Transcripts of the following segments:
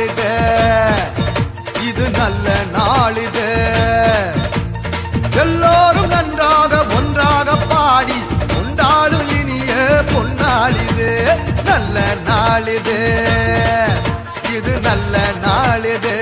நாளிதே, இது நல்ல நாளிதே. எல்லோரும் நன்றாக ஒன்றாக பாடி கொண்டாடும் இனிய பொன்னாளிதே. நல்ல நாளிதே, இது நல்ல நாளிதே.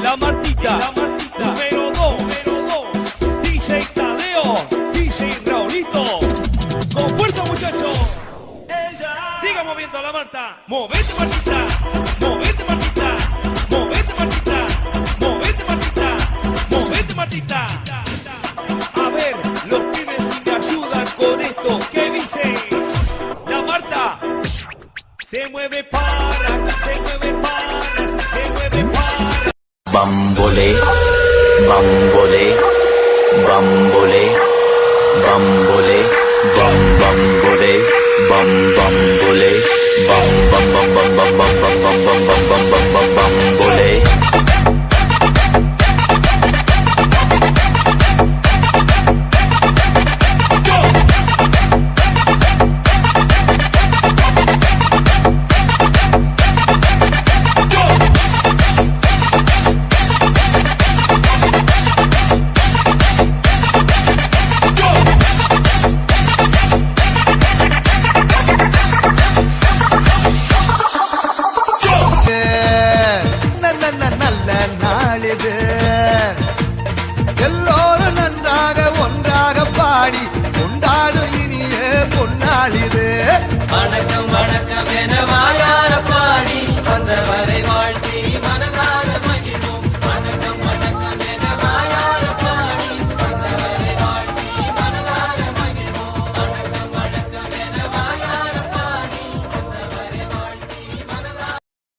La Martita, número 2, DJ Tadeo, DJ Raulito. Con fuerza, muchachos. Siga moviendo a la Marta. Movete, Martita. Movete, Martita. Movete, Martita. Movete, Martita. Movete, Martita. A ver, los pibes si te ayudan con esto. ¿Qué dice? La Marta se mueve para, se mueve para, se mueve para. Bambole, bambole, bambole, bambole, bambole, bambole, bam bam bam bam bam bam bam bam bam bam bam bam.